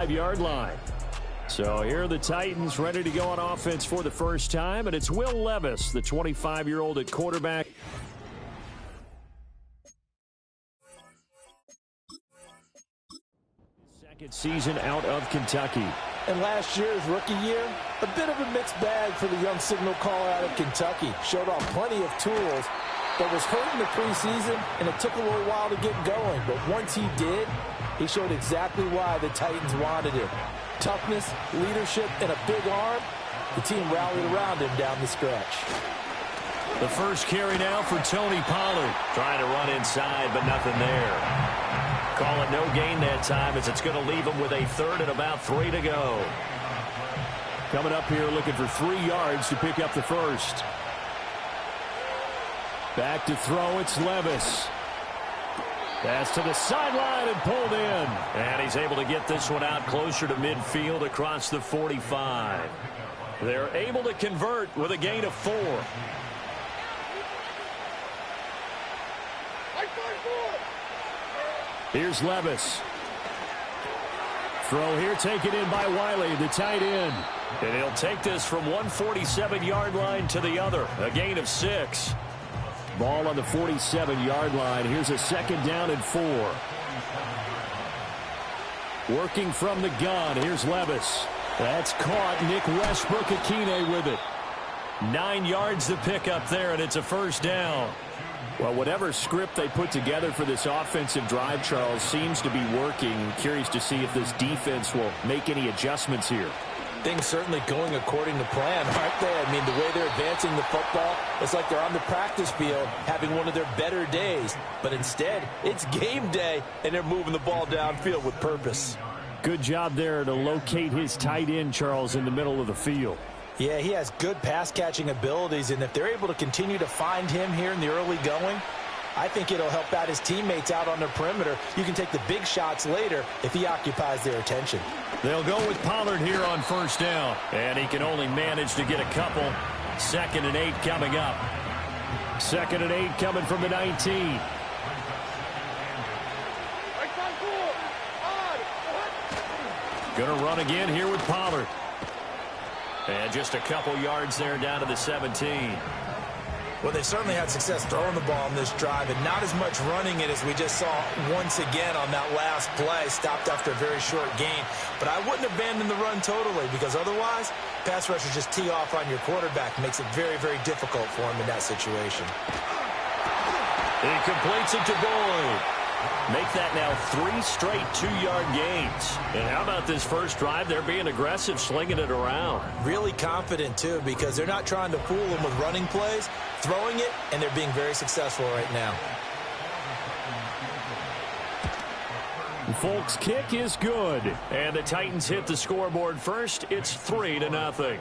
5-yard line. So here are the Titans ready to go on offense for the first time, and it's Will Levis, the 25-year-old at quarterback. Second season out of Kentucky. And last year's rookie year, a bit of a mixed bag for the young signal caller out of Kentucky. Showed off plenty of tools, but was hurt in the preseason, and it took a little while to get going. But once he did, he showed exactly why the Titans wanted him. Toughness, leadership, and a big arm. The team rallied around him down the stretch. The first carry now for Tony Pollard. Trying to run inside, but nothing there. Call it no gain that time, as it's going to leave him with a third and about 3 to go. Coming up here looking for 3 yards to pick up the first. Back to throw, it's Levis. Pass to the sideline and pulled in. And he's able to get this one out closer to midfield across the 45. They're able to convert with a gain of 4. Here's Levis. Throw here taken in by Wiley, the tight end. And he'll take this from 147-yard line to the other. A gain of 6. Ball on the 47-yard line. Here's a second down and 4. Working from the gun. Here's Levis. That's caught. Nick Westbrook-Akine with it. 9 yards to pick up there, and it's a first down. Well, whatever script they put together for this offensive drive, Charles, seems to be working. Curious to see if this defense will make any adjustments here. Things certainly going according to plan, aren't they? I mean, the way they're advancing the football, it's like they're on the practice field having one of their better days. But instead, it's game day, and they're moving the ball downfield with purpose. Good job there to locate his tight end, Charles, in the middle of the field. Yeah, he has good pass-catching abilities, and if they're able to continue to find him here in the early going, I think it'll help out his teammates out on the perimeter. You can take the big shots later if he occupies their attention. They'll go with Pollard here on first down. And he can only manage to get a couple. 2nd and 8 coming up. 2nd and 8 coming from the 19. Gonna run again here with Pollard. And just a couple yards there down to the 17. Well, they certainly had success throwing the ball on this drive, and not as much running it as we just saw once again on that last play. Stopped after a very short gain. But I wouldn't abandon the run totally, because otherwise, pass rushers just tee off on your quarterback. Makes it very, very difficult for him in that situation. He completes it to Boyd. Make that now 3 straight 2-yard gains. And how about this first drive? They're being aggressive, slinging it around. Really confident, too, because they're not trying to fool them with running plays, throwing it, and they're being very successful right now. Folk's kick is good. And the Titans hit the scoreboard first. It's 3-0.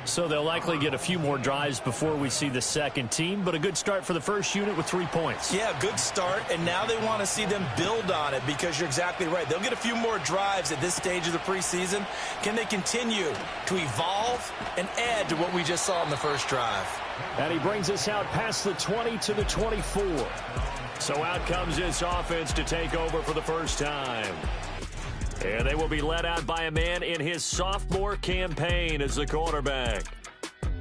So they'll likely get a few more drives before we see the second team, but a good start for the first unit with 3 points. Yeah, good start, and now they want to see them build on it, because you're exactly right. They'll get a few more drives at this stage of the preseason. Can they continue to evolve and add to what we just saw in the first drive? And he brings us out past the 20 to the 24. So out comes this offense to take over for the first time. And they will be led out by a man in his sophomore campaign as the quarterback.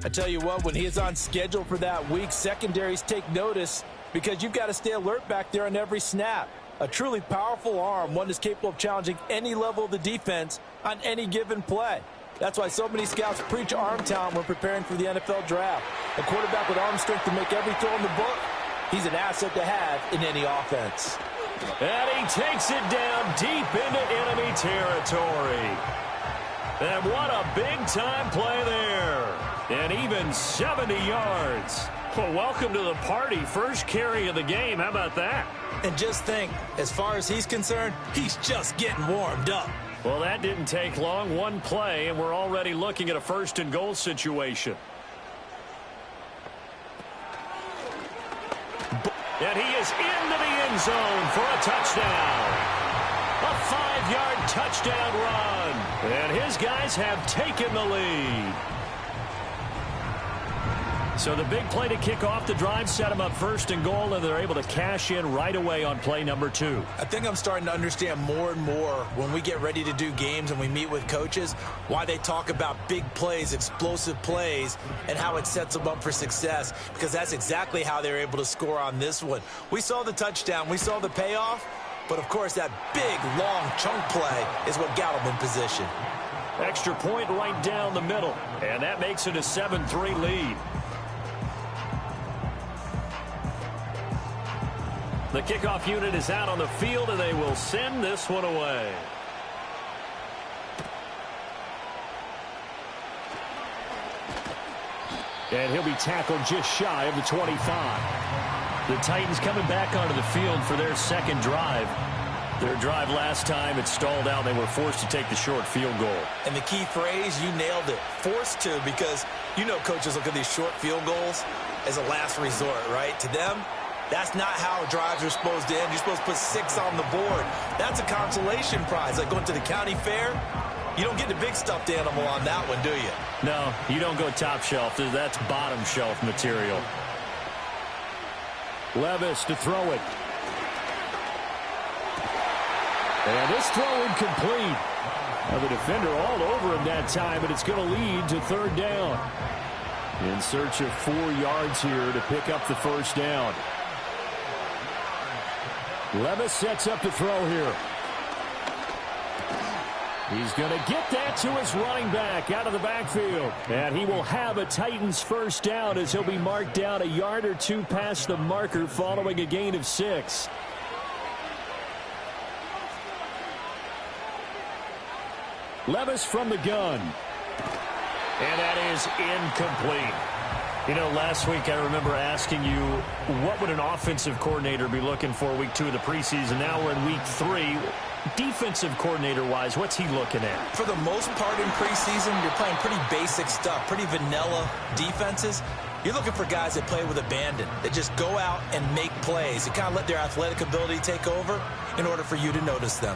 I tell you what, when he is on schedule for that week, secondaries take notice, because you've got to stay alert back there on every snap. A truly powerful arm, one that's capable of challenging any level of the defense on any given play. That's why so many scouts preach arm talent when preparing for the NFL draft. A quarterback with arm strength to make every throw in the book, he's an asset to have in any offense. And he takes it down deep into enemy territory. And what a big-time play there. And even 70 yards. Well, welcome to the party. First carry of the game. How about that? And just think, as far as he's concerned, he's just getting warmed up. Well, that didn't take long. 1 play, and we're already looking at a 1st and goal situation. And he is into the end zone for a touchdown. A 5-yard touchdown run. And his guys have taken the lead. So the big play to kick off the drive set them up first and goal, and they're able to cash in right away on play number 2. I think I'm starting to understand more and more when we get ready to do games and we meet with coaches why they talk about big plays, explosive plays, and how it sets them up for success, because that's exactly how they're able to score on this one. We saw the touchdown. We saw the payoff. But, of course, that big, long chunk play is what got them in position. Extra point right down the middle, and that makes it a 7-3 lead. The kickoff unit is out on the field, and they will send this one away. And he'll be tackled just shy of the 25. The Titans coming back onto the field for their second drive. Their drive last time, it stalled out. They were forced to take the short field goal. And the key phrase, you nailed it, forced to, because you know coaches look at these short field goals as a last resort, right? To them, that's not how drives are supposed to end. You're supposed to put 6 on the board. That's a consolation prize, like going to the county fair. You don't get the big stuffed animal on that one, do you? No, you don't go top shelf. That's bottom shelf material. Levis to throw it. And this throw incomplete. Now the defender all over him that time, but it's going to lead to third down. In search of 4 yards here to pick up the first down. Levis sets up the throw here. He's going to get that to his running back out of the backfield. And he will have a Titans first down as he'll be marked down a yard or 2 past the marker following a gain of 6. Levis from the gun. And that is incomplete. You know, last week I remember asking you, what would an offensive coordinator be looking for week 2 of the preseason? Now we're in week 3. Defensive coordinator-wise, what's he looking at? For the most part in preseason, you're playing pretty basic stuff, pretty vanilla defenses. You're looking for guys that play with abandon, that just go out and make plays, and kind of let their athletic ability take over in order for you to notice them.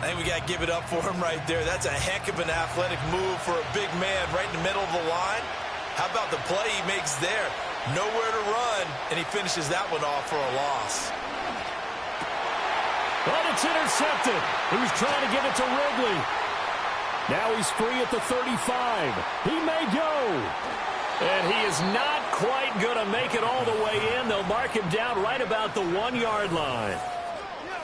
I think we got to give it up for him right there. That's a heck of an athletic move for a big man right in the middle of the line. How about the play he makes there? Nowhere to run, and he finishes that one off for a loss. But it's intercepted. He was trying to get it to Ridley. Now he's free at the 35. He may go. And he is not quite going to make it all the way in. They'll mark him down right about the 1-yard line.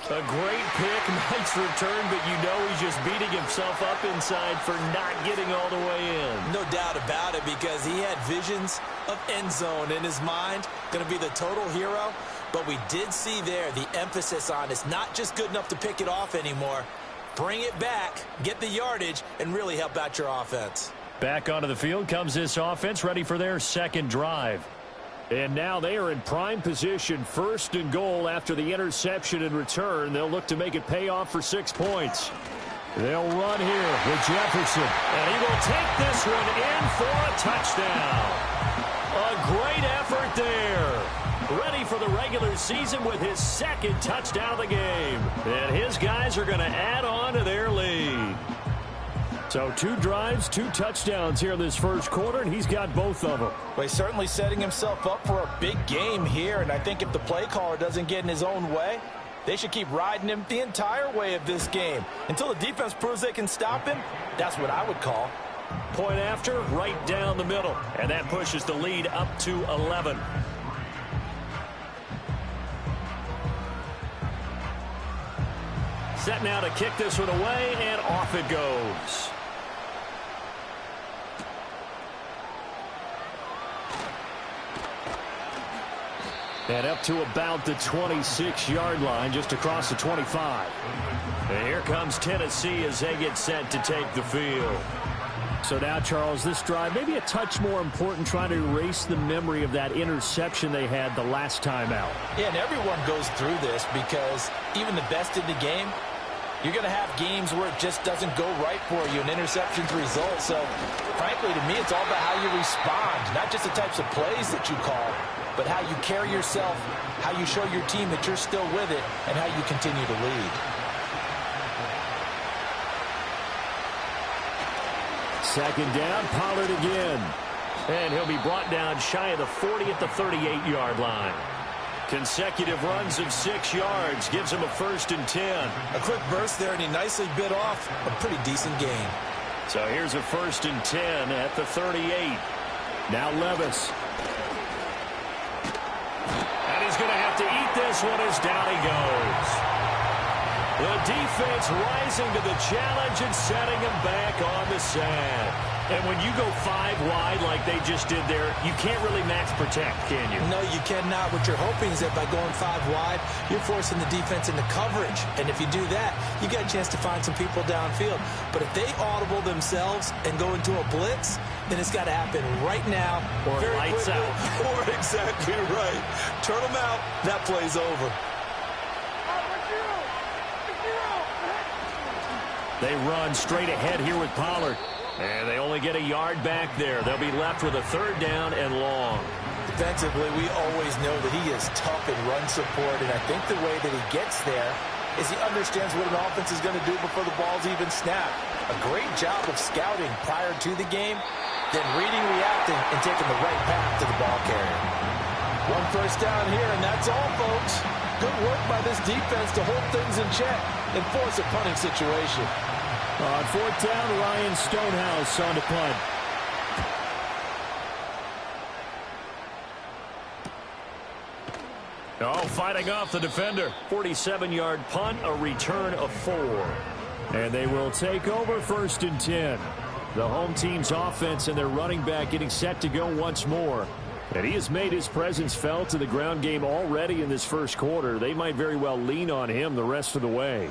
A great pick, nice return, but you know he's just beating himself up inside for not getting all the way in. No doubt about it, because he had visions of end zone in his mind. Going to be the total hero. But we did see there the emphasis on it's not just good enough to pick it off anymore. Bring it back, get the yardage, and really help out your offense. Back onto the field comes this offense, ready for their second drive. And now they are in prime position, first and goal after the interception and return. They'll look to make it pay off for 6 points. They'll run here with Jefferson. And he will take this one in for a touchdown. A great effort there. Ready for the regular season with his second touchdown of the game. And his guys are going to add on to their lead. So 2 drives, 2 touchdowns here in this first quarter, and he's got both of them. Well, he's certainly setting himself up for a big game here, and I think if the play caller doesn't get in his own way, they should keep riding him the entire way of this game. Until the defense proves they can stop him, that's what I would call. Point after, right down the middle, and that pushes the lead up to 11. Set now to kick this one away, and off it goes. And up to about the 26-yard line, just across the 25. And here comes Tennessee as they get set to take the field. So now, Charles, this drive maybe a touch more important, trying to erase the memory of that interception they had the last time out. Yeah, and everyone goes through this, because even the best in the game, you're going to have games where it just doesn't go right for you, and interceptions result. So, frankly, to me, it's all about how you respond, not just the types of plays that you call, but how you carry yourself, how you show your team that you're still with it, and how you continue to lead. Second down, Pollard again. And he'll be brought down shy of the 40 at the 38-yard line. Consecutive runs of 6 yards gives him a 1st and 10. A quick burst there, and he nicely bit off a pretty decent gain. So here's a 1st and 10 at the 38. Now Levis. And he's going to have to eat this one as down he goes. The defense rising to the challenge and setting him back on the sack. And when you go 5 wide like they just did there, you can't really max protect, can you? No, you cannot. What you're hoping is that by going 5 wide, you're forcing the defense into coverage. And if you do that, you got a chance to find some people downfield. But if they audible themselves and go into a blitz, then it's got to happen right now. Or very lights quickly. out. Or exactly right. Turn them out. That play's over. They run straight ahead here with Pollard. And they only get a yard back there. They'll be left with a 3rd down and long. Defensively, we always know that he is tough in run support, and I think the way that he gets there is he understands what an offense is going to do before the ball's even snapped. A great job of scouting prior to the game, then reading, reacting, and taking the right path to the ball carrier. 1 first down here, and that's all, folks. Good work by this defense to hold things in check and force a punting situation. On 4th down, Ryan Stonehouse on the punt. Oh, fighting off the defender. 47-yard punt, a return of 4. And they will take over 1st and 10. The home team's offense and their running back getting set to go once more. And he has made his presence felt in the ground game already in this 1st quarter. They might very well lean on him the rest of the way.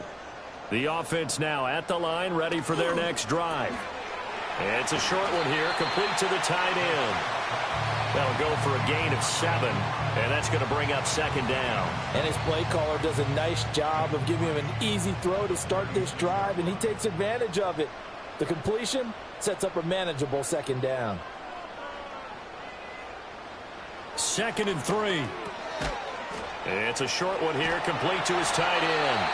The offense now at the line, ready for their next drive. It's a short one here, complete to the tight end. That'll go for a gain of 7, and that's going to bring up 2nd down. And his play caller does a nice job of giving him an easy throw to start this drive, and he takes advantage of it. The completion sets up a manageable 2nd down. 2nd and 3. It's a short one here, complete to his tight end.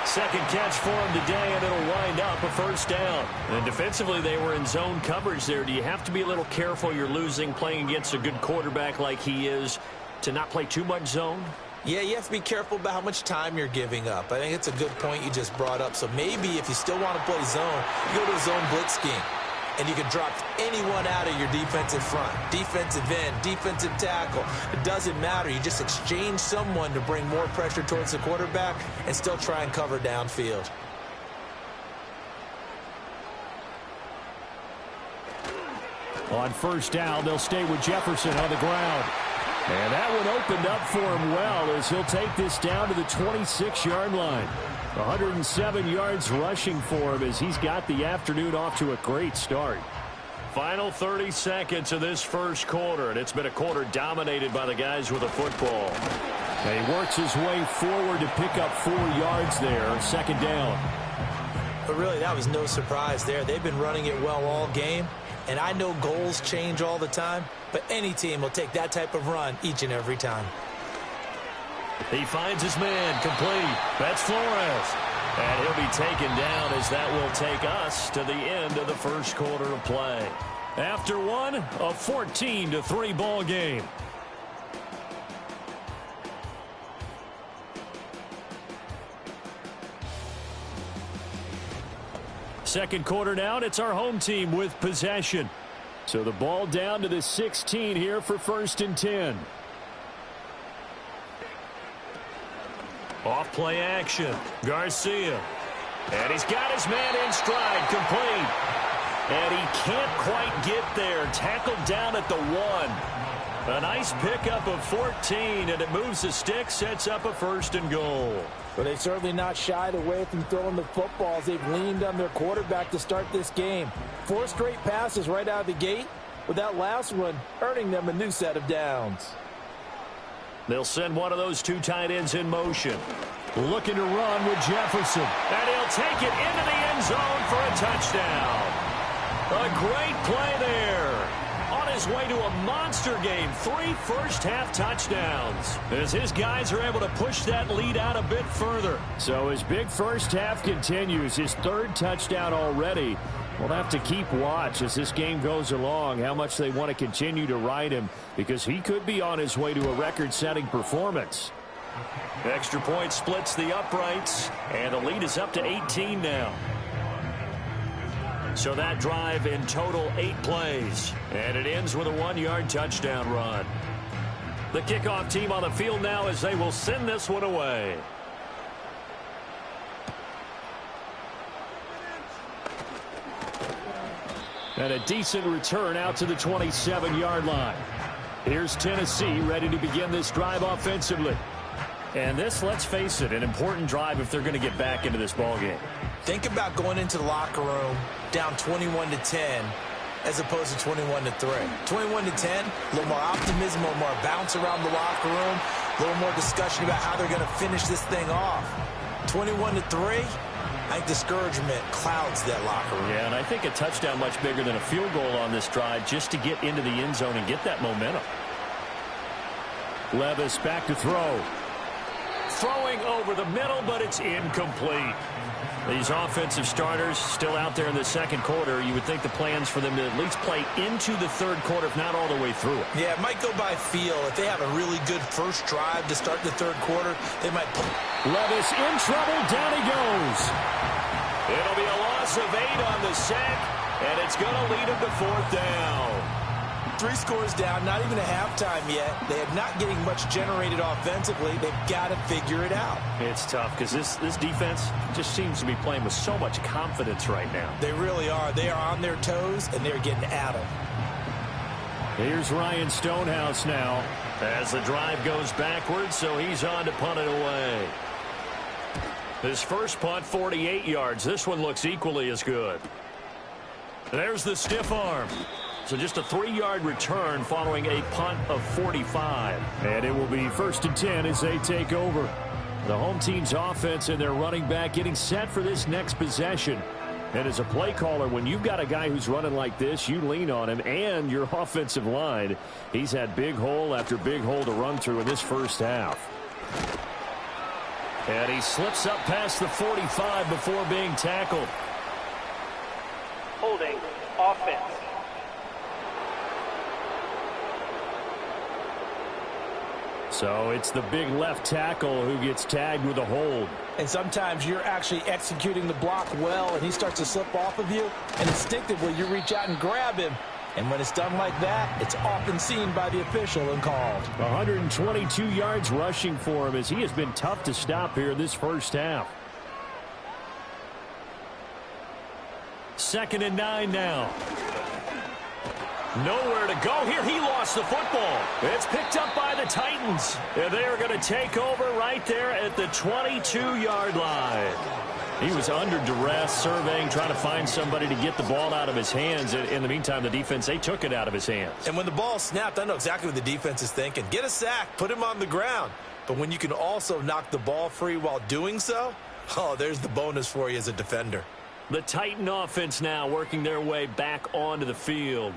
2nd catch for him today, and it'll wind up a 1st down. And defensively, they were in zone coverage there. Do you have to be a little careful? You're losing, playing against a good quarterback like he is, to not play too much zone? Yeah, you have to be careful about how much time you're giving up. I think it's a good point you just brought up. So maybe if you still want to play zone, you go to a zone blitz scheme. And you can drop anyone out of your defensive front, defensive end, defensive tackle. It doesn't matter. You just exchange someone to bring more pressure towards the quarterback and still try and cover downfield. On 1st down, they'll stay with Jefferson on the ground. And that one opened up for him well as he'll take this down to the 26-yard line. 107 yards rushing for him as he's got the afternoon off to a great start. Final 30 seconds of this 1st quarter, and it's been a quarter dominated by the guys with the football. And he works his way forward to pick up 4 yards there, 2nd down. But really, that was no surprise there. They've been running it well all game, and I know goals change all the time, but any team will take that type of run each and every time. He finds his man, complete. That's Flores. And he'll be taken down as that will take us to the end of the 1st quarter of play. After one, a 14-3 ball game. Second quarter now, it's our home team with possession. So the ball down to the 16 here for 1st and 10. Off play action. Garcia. And he's got his man in stride, complete. And he can't quite get there. Tackled down at the 1. A nice pickup of 14, and it moves the stick, sets up a 1st and goal. But they've certainly not shied away from throwing the footballs. They've leaned on their quarterback to start this game. 4 straight passes right out of the gate, with that last one earning them a new set of downs. They'll send one of those 2 tight ends in motion. Looking to run with Jefferson. And he'll take it into the end zone for a touchdown. A great play there. On his way to a monster game. 3 first-half touchdowns. As his guys are able to push that lead out a bit further. So his big first half continues. His 3rd touchdown already. We'll have to keep watch as this game goes along, how much they want to continue to ride him, because he could be on his way to a record-setting performance. Extra point splits the uprights, and the lead is up to 18 now. So that drive in total 8 plays, and it ends with a 1-yard touchdown run. The kickoff team on the field now as they will send this one away. And a decent return out to the 27-yard line. Here's Tennessee ready to begin this drive offensively. And this, let's face it, an important drive if they're going to get back into this ballgame. Think about going into the locker room down 21-10 as opposed to 21-3. 21-10, a little more optimism, a little more bounce around the locker room, a little more discussion about how they're going to finish this thing off. 21-3, I think discouragement clouds that locker room. Yeah, and I think a touchdown much bigger than a field goal on this drive just to get into the end zone and get that momentum. Levis back to throw. Throwing over the middle, but it's incomplete. These offensive starters still out there in the second quarter. You would think the plans for them to at least play into the third quarter, if not all the way through it. Yeah, it might go by feel. If they have a really good first drive to start the third quarter, they might put Levis in trouble. Down he goes. It'll be a loss of 8 on the sack, and it's going to lead them to 4th down. 3 scores down, not even a halftime yet. They are not getting much generated offensively. They've got to figure it out. It's tough because this defense just seems to be playing with so much confidence right now. They really are. They are on their toes, and they're getting at them. Here's Ryan Stonehouse now. As the drive goes backwards, so he's on to punt it away. His first punt, 48 yards. This one looks equally as good. There's the stiff arm. So just a 3-yard return following a punt of 45. And it will be 1st and 10 as they take over. The home team's offense and their running back getting set for this next possession. And as a play caller, when you've got a guy who's running like this, you lean on him and your offensive line. He's had big hole after big hole to run through in this first half. And he slips up past the 45 before being tackled. Holding offense. So it's the big left tackle who gets tagged with a hold. And sometimes you're actually executing the block well, and he starts to slip off of you, and instinctively you reach out and grab him. And when it's done like that, it's often seen by the official and called. 122 yards rushing for him as he has been tough to stop here in this first half. 2nd and 9 now. Nowhere to go here. He lost the football. It's picked up by the Titans. And they are going to take over right there at the 22-yard line. He was under duress, surveying, trying to find somebody to get the ball out of his hands. In the meantime, the defense, they took it out of his hands. And when the ball snapped, I know exactly what the defense is thinking. Get a sack, put him on the ground. But when you can also knock the ball free while doing so, oh, there's the bonus for you as a defender. The Titan offense now working their way back onto the field.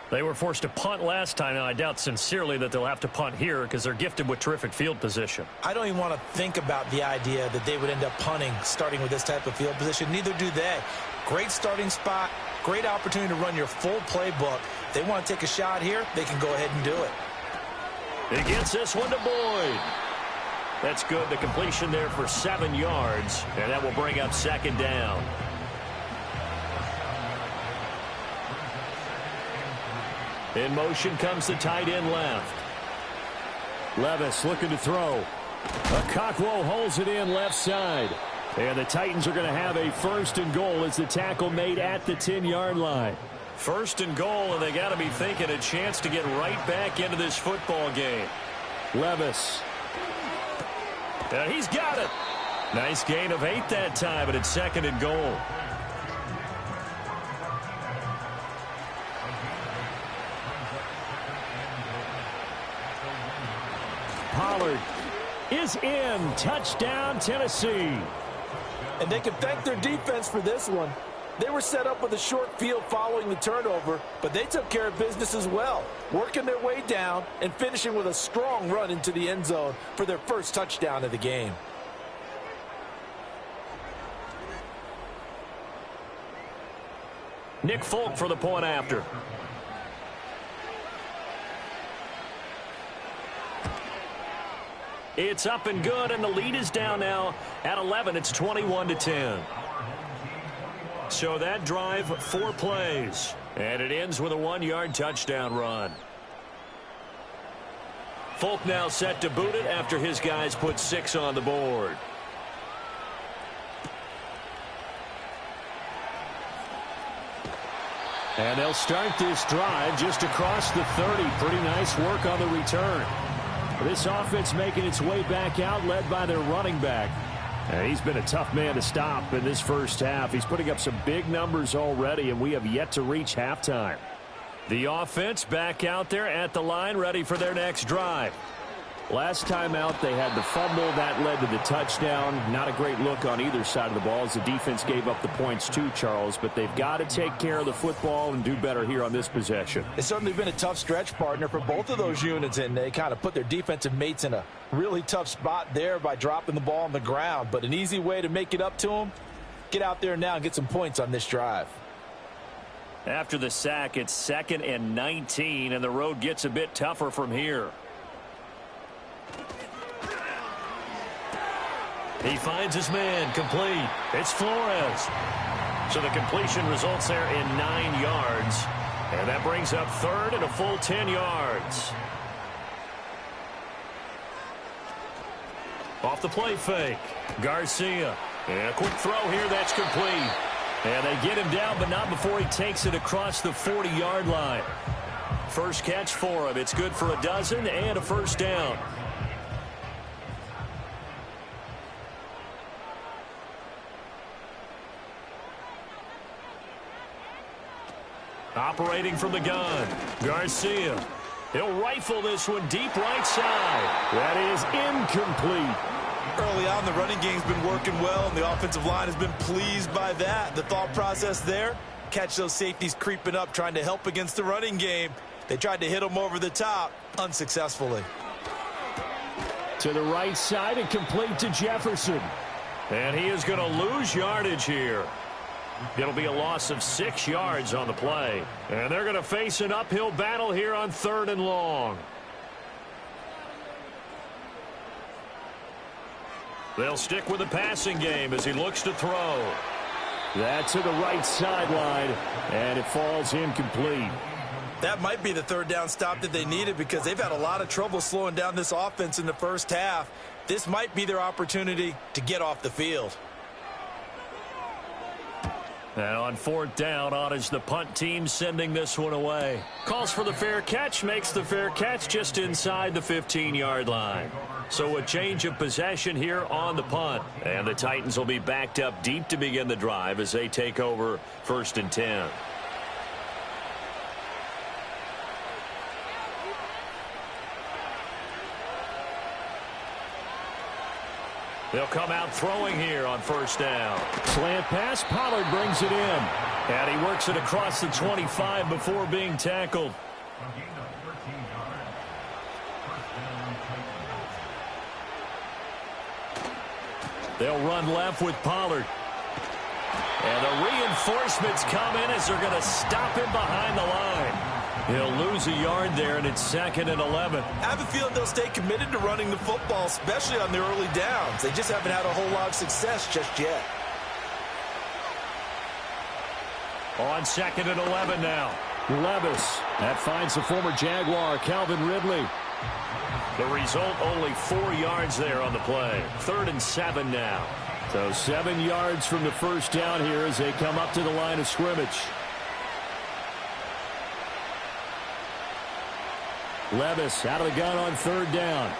They were forced to punt last time, and I doubt sincerely that they'll have to punt here because they're gifted with terrific field position. I don't even want to think about the idea that they would end up punting starting with this type of field position. Neither do they. Great starting spot, great opportunity to run your full playbook. If they want to take a shot here, they can go ahead and do it. He gets this one to Boyd. That's good. The completion there for 7 yards, and that will bring up 2nd down. In motion comes the tight end left. Levis looking to throw. Okakwo holds it in left side. And the Titans are going to have a 1st and goal as the tackle made at the 10-yard line. 1st and goal, and they got to be thinking a chance to get right back into this football game. Levis. And he's got it. Nice gain of 8 that time, but it's 2nd and goal. Pollard is in. Touchdown, Tennessee. And they can thank their defense for this one. They were set up with a short field following the turnover, but they took care of business as well, working their way down and finishing with a strong run into the end zone for their first touchdown of the game. Nick Folk for the point after. It's up and good, and the lead is down now at 11. It's 21-10. So that drive, 4 plays. And it ends with a 1-yard touchdown run. Folk now set to boot it after his guys put 6 on the board. And they'll start this drive just across the 30. Pretty nice work on the return. This offense making its way back out, led by their running back. And he's been a tough man to stop in this first half. He's putting up some big numbers already, and we have yet to reach halftime. The offense back out there at the line, ready for their next drive. Last time out, they had the fumble. That led to the touchdown. Not a great look on either side of the ball as the defense gave up the points too, Charles. But they've got to take care of the football and do better here on this possession. It's certainly been a tough stretch, partner, for both of those units, and they kind of put their defensive mates in a really tough spot there by dropping the ball on the ground. But an easy way to make it up to them, get out there now and get some points on this drive. After the sack, it's 2nd and 19, and the road gets a bit tougher from here. He finds his man, complete. It's Flores. So the completion results there in 9 yards. And that brings up 3rd and a full 10 yards. Off the play fake. Garcia. And a quick throw here, that's complete. And they get him down, but not before he takes it across the 40-yard line. First catch for him. It's good for a dozen and a first down. Operating from the gun, Garcia. He'll rifle this one deep right side. That is incomplete. Early on, the running game's been working well, and the offensive line has been pleased by that. The thought process there, catch those safeties creeping up, trying to help against the running game. They tried to hit them over the top, unsuccessfully. To the right side and complete to Jefferson. And he is going to lose yardage here. It'll be a loss of 6 yards on the play. And they're going to face an uphill battle here on 3rd and long. They'll stick with the passing game as he looks to throw. That's to the right sideline, and it falls incomplete. That might be the 3rd down stop that they needed because they've had a lot of trouble slowing down this offense in the first half. This might be their opportunity to get off the field. And on 4th down, on is the punt team sending this one away. Calls for the fair catch, makes the fair catch just inside the 15-yard line. So a change of possession here on the punt. And the Titans will be backed up deep to begin the drive as they take over 1st and 10. They'll come out throwing here on 1st down. Slant pass, Pollard brings it in. And he works it across the 25 before being tackled. They'll run left with Pollard. And the reinforcements come in as they're going to stop him behind the line. He'll lose a yard there, and it's 2nd and 11. I have a feeling they'll stay committed to running the football, especially on their early downs. They just haven't had a whole lot of success just yet. On 2nd and 11 now. Levis. That finds the former Jaguar, Calvin Ridley. The result, only 4 yards there on the play. 3rd and 7 now. So 7 yards from the first down here as they come up to the line of scrimmage. Levis out of the gun on 3rd down.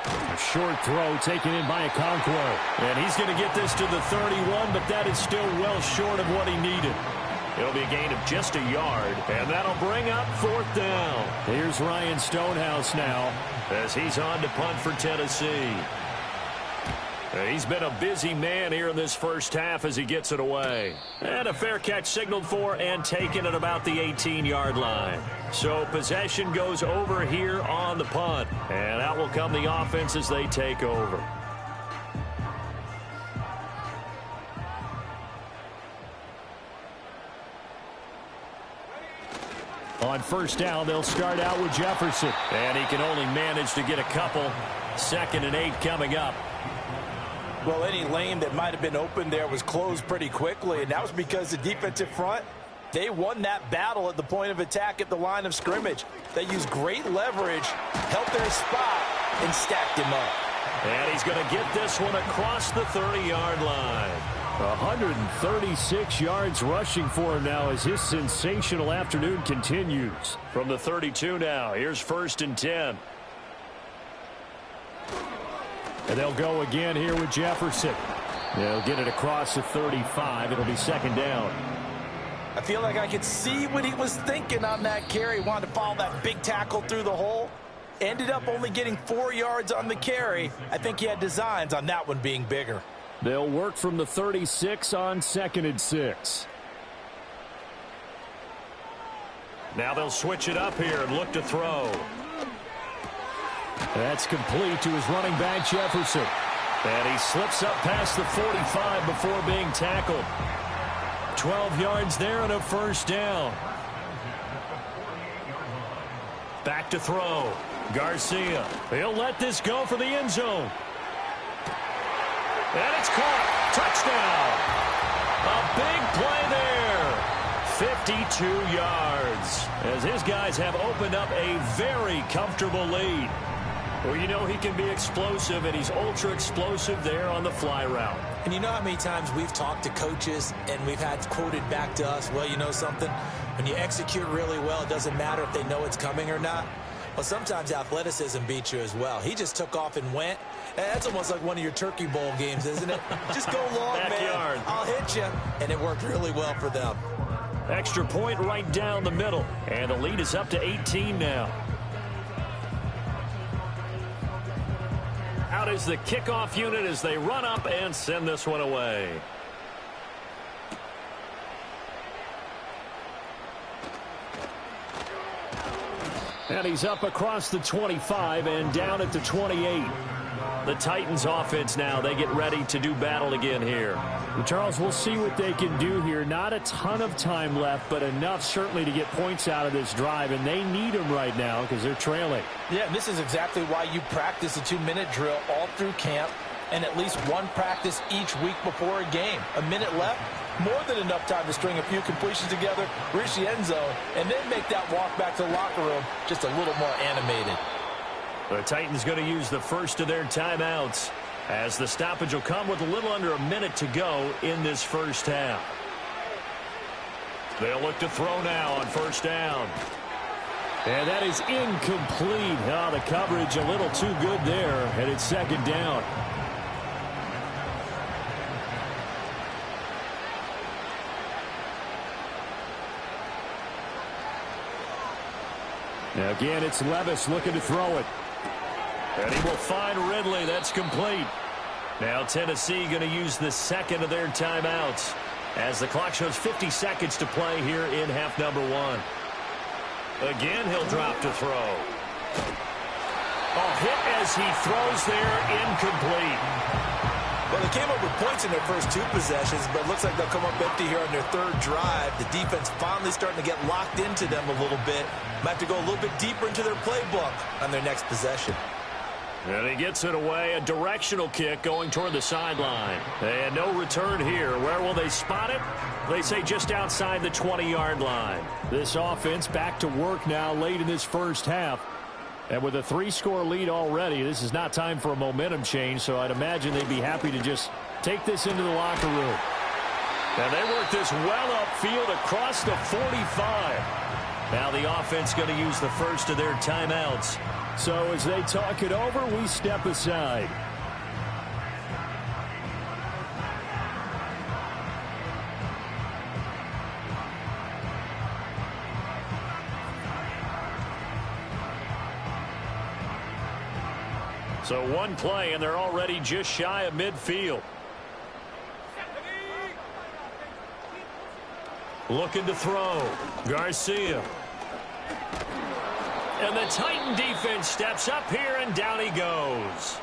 A short throw taken in by Okonkwo. And he's going to get this to the 31, but that is still well short of what he needed. It'll be a gain of just a yard, and that'll bring up 4th down. Here's Ryan Stonehouse now as he's on to punt for Tennessee. He's been a busy man here in this first half as he gets it away. And a fair catch signaled for and taken at about the 18-yard line. So possession goes over here on the punt. And out will come the offense as they take over. On first down, they'll start out with Jefferson. And he can only manage to get a couple. 2nd and 8 coming up. Well, any lane that might have been open there was closed pretty quickly, and that was because the defensive front, they won that battle at the point of attack at the line of scrimmage. They used great leverage, held their spot, and stacked him up. And he's going to get this one across the 30-yard line. 136 yards rushing for him now as his sensational afternoon continues. From the 32 now, here's 1st and 10. And they'll go again here with Jefferson. They'll get it across the 35. It'll be 2nd down. I feel like I could see what he was thinking on that carry. Wanted to follow that big tackle through the hole. Ended up only getting 4 yards on the carry. I think he had designs on that one being bigger. They'll work from the 36 on 2nd and 6. Now they'll switch it up here and look to throw. That's complete to his running back, Jefferson. And he slips up past the 45 before being tackled. 12 yards there and a 1st down. Back to throw. Garcia. He'll let this go for the end zone. And it's caught. Touchdown. A big play there. 52 yards. As his guys have opened up a very comfortable lead. Well, you know he can be explosive, and he's ultra explosive there on the fly route. And you know how many times we've talked to coaches and we've had quoted back to us, well, you know something? When you execute really well, it doesn't matter if they know it's coming or not. Well, sometimes athleticism beats you as well. He just took off and went. That's almost like one of your Turkey Bowl games, isn't it? Just go long, Backyard. man. I'll hit you. And it worked really well for them. Extra point right down the middle. And the lead is up to 18 now. Out is the kickoff unit as they run up and send this one away. And he's up across the 25 and down at the 28. The Titans offense now, they get ready to do battle again here. Well, Charles, we'll see what they can do here. Not a ton of time left, but enough certainly to get points out of this drive, and they need them right now because they're trailing. Yeah, and this is exactly why you practice a 2-minute drill all through camp and at least one practice each week before a game. A minute left, more than enough time to string a few completions together, reach the end zone, and then make that walk back to the locker room just a little more animated. The Titans going to use the first of their timeouts as the stoppage will come with a little under a minute to go in this first half. They'll look to throw now on 1st down. And that is incomplete. Oh, the coverage a little too good there, and it's 2nd down. Now again, it's Levis looking to throw it. And he will find Ridley. That's complete. Now Tennessee going to use the 2nd of their timeouts as the clock shows 50 seconds to play here in half number 1. Again, he'll drop to throw. A hit as he throws there, incomplete. Well, they came up with points in their first 2 possessions, but it looks like they'll come up empty here on their 3rd drive. The defense finally starting to get locked into them a little bit. Might have to go a little bit deeper into their playbook on their next possession. And he gets it away, a directional kick going toward the sideline. And no return here. Where will they spot it? They say just outside the 20-yard line. This offense back to work now late in this first half. And with a 3-score lead already, this is not time for a momentum change, so I'd imagine they'd be happy to just take this into the locker room. And they work this well upfield across the 45. Now the offense going to use the first of their timeouts. So as they talk it over, we step aside. So one play, and they're already just shy of midfield. Looking to throw. Garcia. And the Titan defense steps up here, and down he goes.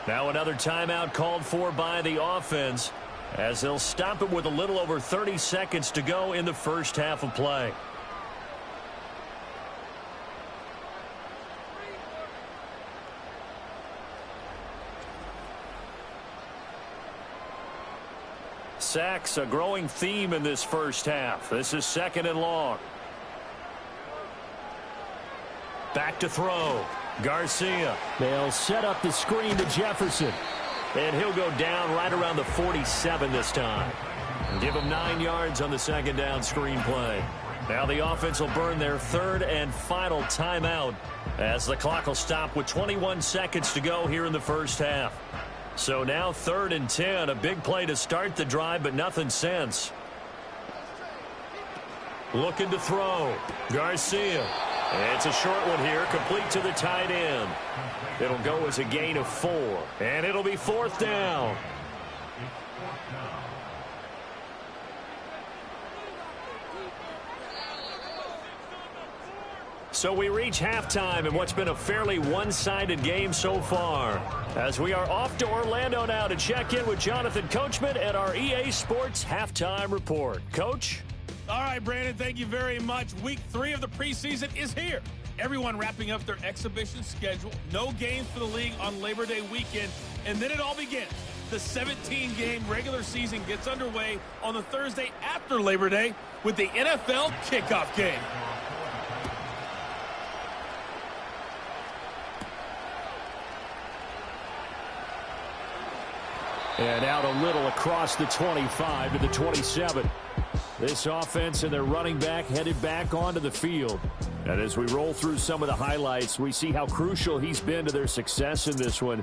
Now another timeout called for by the offense as they'll stop it with a little over 30 seconds to go in the first half of play. Sacks, a growing theme in this first half. This is 2nd and long. Back to throw. Garcia. They'll set up the screen to Jefferson. And he'll go down right around the 47 this time. Give him 9 yards on the 2nd down screen play. Now the offense will burn their 3rd and final timeout as the clock will stop with 21 seconds to go here in the first half. So now 3rd and 10, a big play to start the drive, but nothing since. Looking to throw. Garcia. It's a short one here, complete to the tight end. It'll go as a gain of 4, and it'll be 4th down. So we reach halftime in what's been a fairly one-sided game so far. As we are off to Orlando now to check in with Jonathan Coachman at our EA Sports Halftime Report. Coach? All right, Brandon, thank you very much. Week 3 of the preseason is here. Everyone wrapping up their exhibition schedule. No games for the league on Labor Day weekend. And then it all begins. The 17-game regular season gets underway on the Thursday after Labor Day with the NFL kickoff game. And out a little across the 25 to the 27. This offense and their running back headed back onto the field. And as we roll through some of the highlights, we see how crucial he's been to their success in this one.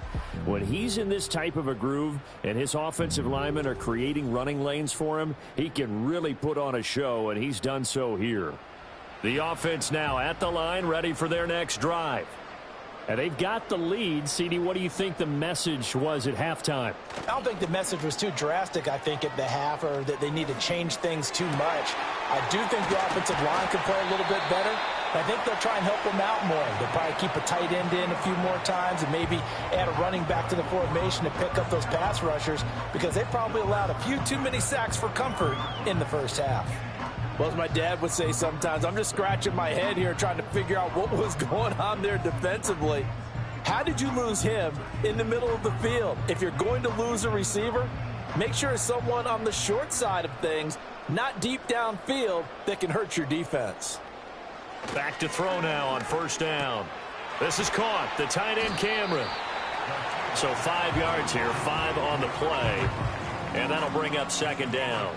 When he's in this type of a groove and his offensive linemen are creating running lanes for him, he can really put on a show, and he's done so here. The offense now at the line, ready for their next drive. And they've got the lead. CD, what do you think the message was at halftime? I don't think the message was too drastic, I think, at the half, or that they need to change things too much. I do think the offensive line can play a little bit better. I think they'll try and help them out more. They'll probably keep a tight end in a few more times and maybe add a running back to the formation to pick up those pass rushers, because they probably allowed a few too many sacks for comfort in the first half. Well, as my dad would say sometimes, I'm just scratching my head here trying to figure out what was going on there defensively. How did you lose him in the middle of the field? If you're going to lose a receiver, make sure it's someone on the short side of things, not deep downfield, that can hurt your defense. Back to throw now on 1st down. This is caught. The tight end, Cameron. So 5 yards here, 5 on the play. And that'll bring up 2nd down.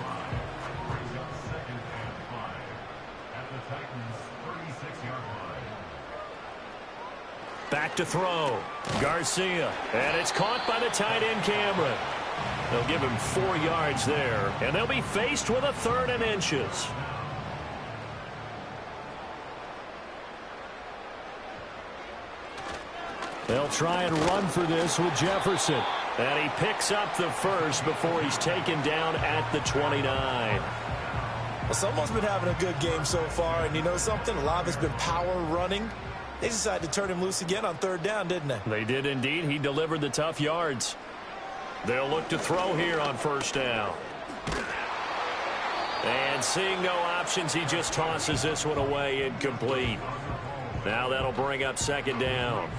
Back to throw. Garcia. And it's caught by the tight end, Cameron. They'll give him 4 yards there. And they'll be faced with a 3rd and inches. They'll try and run for this with Jefferson. And he picks up the first before he's taken down at the 29. Well, someone's been having a good game so far, and you know something? A lot of it's been power running. They decided to turn him loose again on 3rd down, didn't they? They did indeed. He delivered the tough yards. They'll look to throw here on 1st down. And seeing no options, he just tosses this one away, incomplete. Now that'll bring up 2nd down.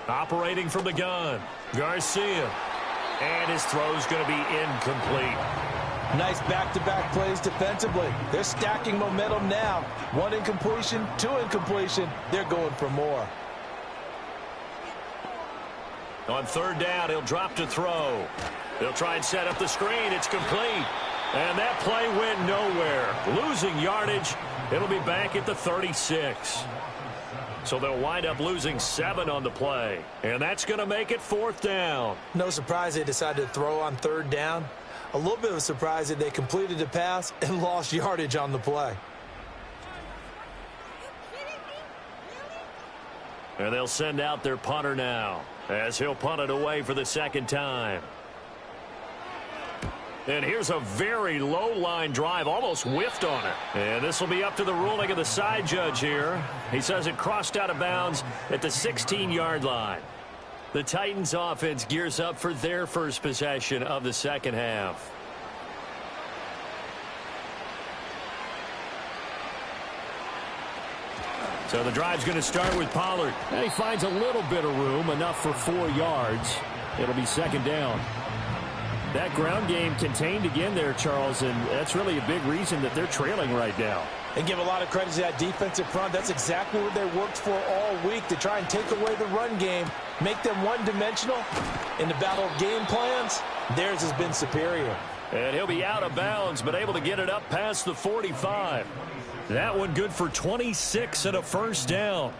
Operating from the gun, Garcia. And his throw's going to be incomplete. Nice back-to-back plays defensively. They're stacking momentum now. 1 incompletion, 2 incompletion. They're going for more. On 3rd down, he'll drop to throw. They'll try and set up the screen. It's complete. And that play went nowhere. Losing yardage. It'll be back at the 36. So they'll wind up losing 7 on the play. And that's going to make it 4th down. No surprise they decided to throw on 3rd down. A little bit of a surprise that they completed the pass and lost yardage on the play. And they'll send out their punter now as he'll punt it away for the 2nd time. And here's a very low-line drive, almost whiffed on it. And this will be up to the ruling of the side judge here. He says it crossed out of bounds at the 16-yard line. The Titans offense gears up for their first possession of the 2nd half. So the drive's going to start with Pollard. And he finds a little bit of room, enough for 4 yards. It'll be second down. That ground game contained again there, Charles, and that's really a big reason that they're trailing right now. And give a lot of credit to that defensive front. That's exactly what they worked for all week, to try and take away the run game, make them one-dimensional. In the battle of game plans, theirs has been superior. And he'll be out of bounds, but able to get it up past the 45. That one good for 26 and a first down.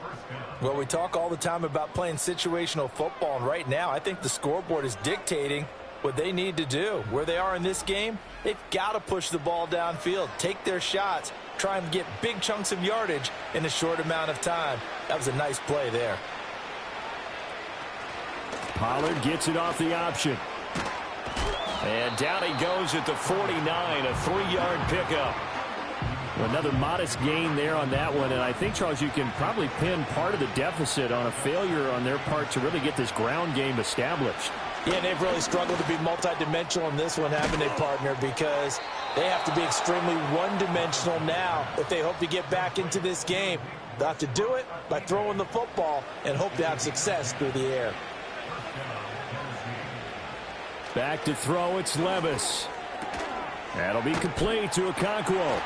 Well, we talk all the time about playing situational football, and right now I think the scoreboard is dictating what they need to do. Where they are in this game, they've got to push the ball downfield, take their shots, try and get big chunks of yardage in a short amount of time. That was a nice play there. Pollard gets it off the option. And down he goes at the 49, a 3-yard pickup. Another modest gain there on that one, and I think, Charles, you can probably pin part of the deficit on a failure on their part to really get this ground game established. Yeah, they've really struggled to be multidimensional in this one, haven't they, partner? Because they have to be extremely one-dimensional now if they hope to get back into this game. They'll have to do it by throwing the football and hope to have success through the air. Back to throw, it's Levis. That'll be complete to Okonkwo.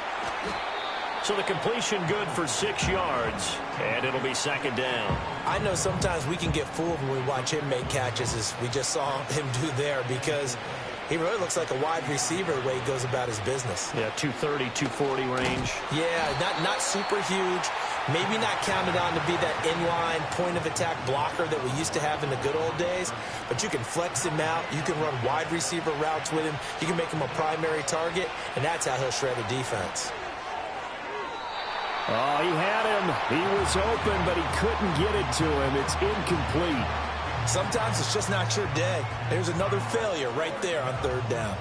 So the completion good for 6 yards, and it'll be second down. I know sometimes we can get fooled when we watch him make catches, as we just saw him do there, because he really looks like a wide receiver the way he goes about his business. Yeah, 230, 240 range. Yeah, not super huge. Maybe not counted on to be that inline point-of-attack blocker that we used to have in the good old days, but you can flex him out. You can run wide receiver routes with him. You can make him a primary target, and that's how he'll shred a defense. Oh, he had him. He was open, but he couldn't get it to him. It's incomplete. Sometimes it's just not your day. There's another failure right there on third down.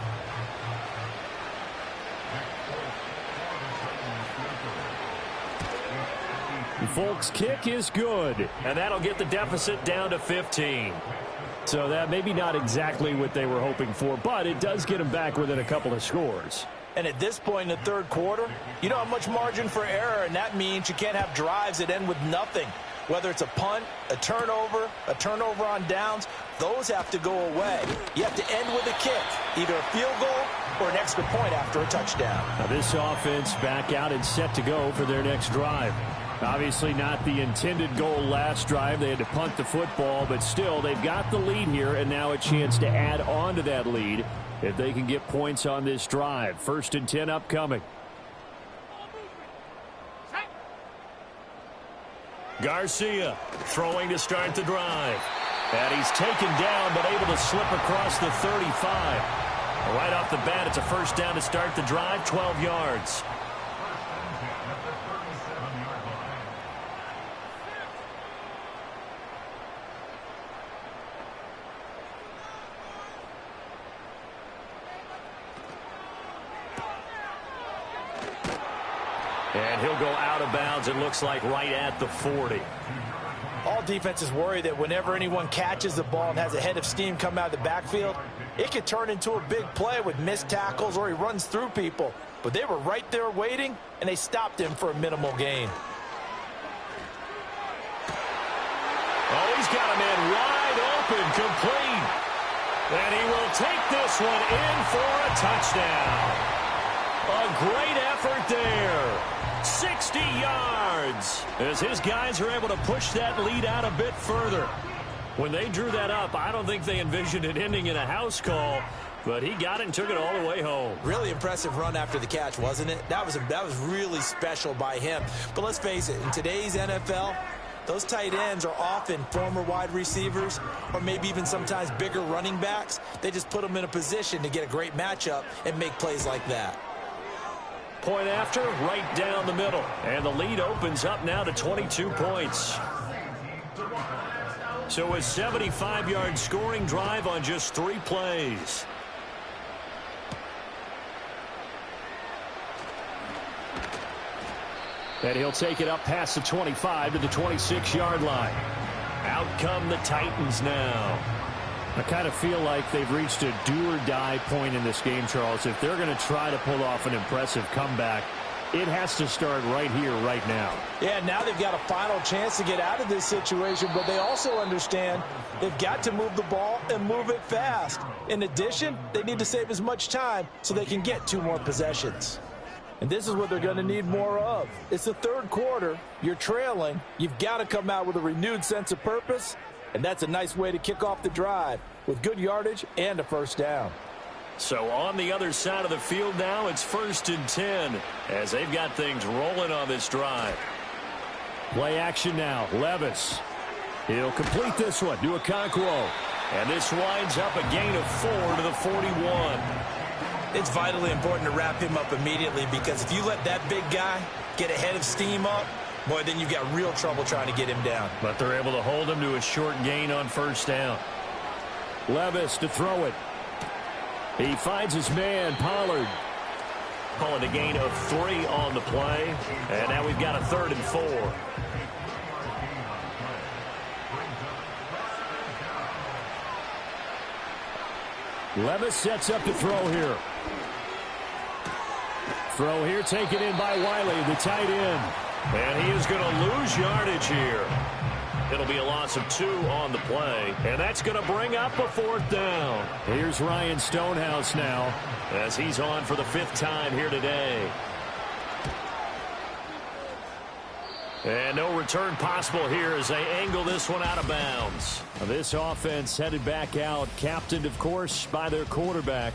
Folks' kick is good, and that'll get the deficit down to 15. So that maybe not exactly what they were hoping for, but it does get them back within a couple of scores. And at this point in the third quarter, you don't have much margin for error, and that means you can't have drives that end with nothing. Whether it's a punt, a turnover on downs, those have to go away. You have to end with a kick, either a field goal or an extra point after a touchdown. Now this offense back out and set to go for their next drive. Obviously not the intended goal last drive. They had to punt the football, but still they've got the lead here, and now a chance to add on to that lead if they can get points on this drive. 1st and 10 upcoming. Garcia throwing to start the drive. And he's taken down, but able to slip across the 35. Right off the bat, it's a first down to start the drive, 12 yards. And he'll go out of bounds, it looks like, right at the 40. All defenses worry that whenever anyone catches the ball and has a head of steam come out of the backfield, it could turn into a big play with missed tackles or he runs through people. But they were right there waiting, and they stopped him for a minimal gain. Oh, he's got a man wide open, complete. And he will take this one in for a touchdown. A great effort there. 60 yards as his guys are able to push that lead out a bit further. When they drew that up, I don't think they envisioned it ending in a house call, but he got it and took it all the way home. Really impressive run after the catch, wasn't it? That was really special by him. But let's face it, in today's NFL, those tight ends are often former wide receivers or maybe even sometimes bigger running backs. They just put them in a position to get a great matchup and make plays like that. Point after, right down the middle. And the lead opens up now to 22 points. So a 75-yard scoring drive on just 3 plays. And he'll take it up past the 25 to the 26-yard line. Out come the Titans now. I kind of feel like they've reached a do-or-die point in this game, Charles. If they're going to try to pull off an impressive comeback, It has to start right here, right now. Yeah, now they've got a final chance to get out of this situation, but they also understand they've got to move the ball and move it fast. In addition, they need to save as much time so they can get 2 more possessions. And this is what they're going to need more of. It's the third quarter. You're trailing. You've got to come out with a renewed sense of purpose, and that's a nice way to kick off the drive with good yardage and a first down. So on the other side of the field now, it's 1st and 10 as they've got things rolling on this drive. Play action now. Levis. He'll complete this one to Okonkwo. And this winds up a gain of 4 to the 41. It's vitally important to wrap him up immediately because if you let that big guy get ahead of steam up, boy, then you've got real trouble trying to get him down. But they're able to hold him to a short gain on first down. Levis to throw it. He finds his man, Pollard. Calling a gain of 3 on the play. And now we've got a 3rd and 4. Levis sets up to throw here. Throw here taken in by Wiley, the tight end. And he is going to lose yardage here. It'll be a loss of 2 on the play, and that's going to bring up a 4th down. Here's Ryan Stonehouse now as he's on for the 5th time here today. And no return possible here as they angle this one out of bounds. This offense headed back out, captained, of course, by their quarterback.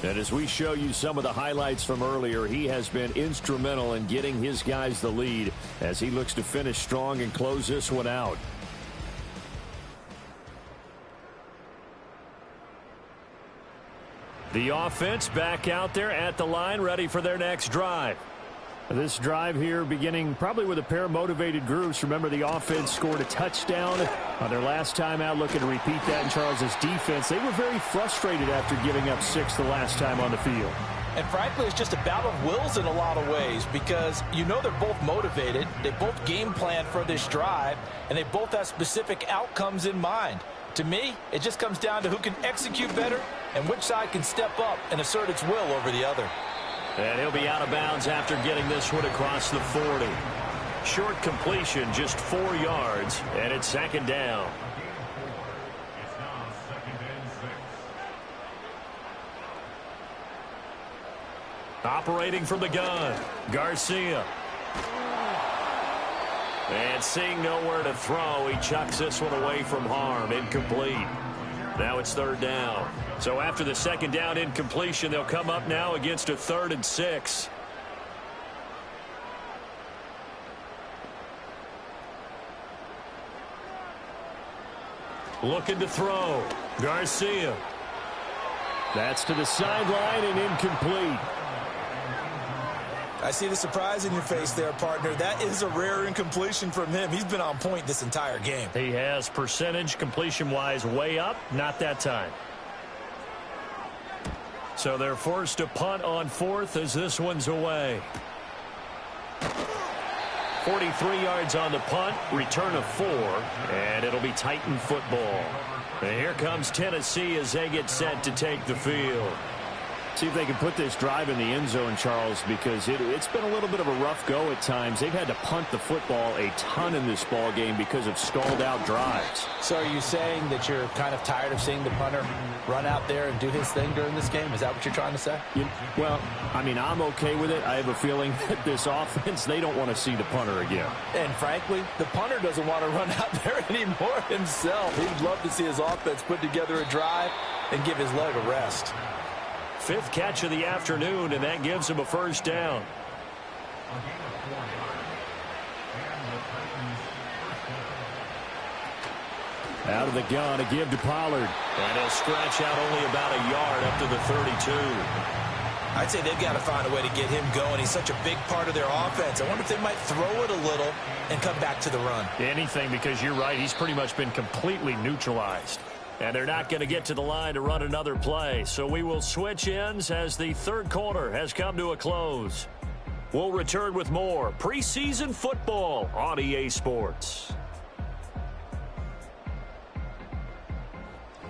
And as we show you some of the highlights from earlier, he has been instrumental in getting his guys the lead as he looks to finish strong and close this one out. The offense back out there at the line, ready for their next drive. This drive here beginning probably with a pair of motivated groups. Remember, the offense scored a touchdown on their last time out, looking to repeat that in Charles's defense. They were very frustrated after giving up 6 the last time on the field. And frankly, it's just a battle of wills in a lot of ways because you know they're both motivated. They both game plan for this drive, and they both have specific outcomes in mind. To me, it just comes down to who can execute better and which side can step up and assert its will over the other. And he'll be out of bounds after getting this one across the 40. Short completion, just 4 yards, and it's 2nd down. Operating from the gun, Garcia. And seeing nowhere to throw, he chucks this one away from harm, incomplete. Now it's 3rd down. So after the 2nd down incompletion, they'll come up now against a 3rd and 6. Looking to throw. Garcia. That's to the sideline and incomplete. I see the surprise in your face there, partner. That is a rare incompletion from him. He's been on point this entire game. He has percentage completion-wise way up. Not that time. So they're forced to punt on 4th as this one's away. 43 yards on the punt, return of 4, and it'll be Titan football. And here comes Tennessee as they get set to take the field. See if they can put this drive in the end zone, Charles, because it's been a little bit of a rough go at times. They've had to punt the football a ton in this ball game because of stalled-out drives. So are you saying that you're kind of tired of seeing the punter run out there and do his thing during this game? Is that what you're trying to say? Well, I mean, I'm okay with it. I have a feeling that this offense, they don't want to see the punter again. And frankly, the punter doesn't want to run out there anymore himself. He'd love to see his offense put together a drive and give his leg a rest. 5th catch of the afternoon, and that gives him a 1st down. Out of the gun, a give to Pollard. And he'll scratch out only about a yard up to the 32. I'd say they've got to find a way to get him going. He's such a big part of their offense. I wonder if they might throw it a little and come back to the run. Anything, because you're right. He's pretty much been completely neutralized. And they're not going to get to the line to run another play. So we will switch ends as the 3rd quarter has come to a close. We'll return with more preseason football on EA Sports.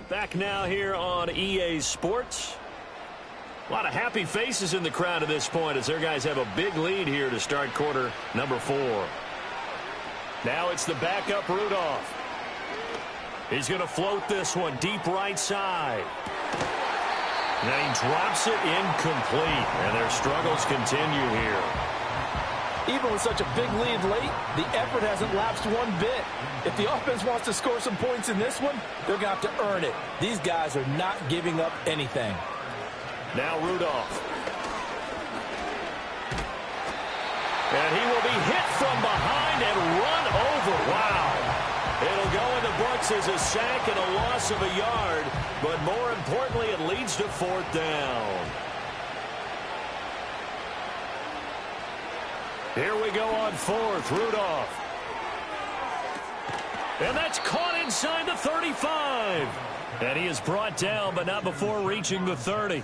Back now here on EA Sports. A lot of happy faces in the crowd at this point as their guys have a big lead here to start quarter number 4. Now it's the backup Rudolph. He's going to float this one deep right side. And then he drops it incomplete, and their struggles continue here. Even with such a big lead late, the effort hasn't lapsed one bit. If the offense wants to score some points in this one, they're going to have to earn it. These guys are not giving up anything. Now Rudolph. And he will be hit from behind and run over. Wow. It'll go in the books as a sack and a loss of a yard, but more importantly, it leads to 4th down. Here we go on 4th, Rudolph. And that's caught inside the 35. And he is brought down, but not before reaching the 30.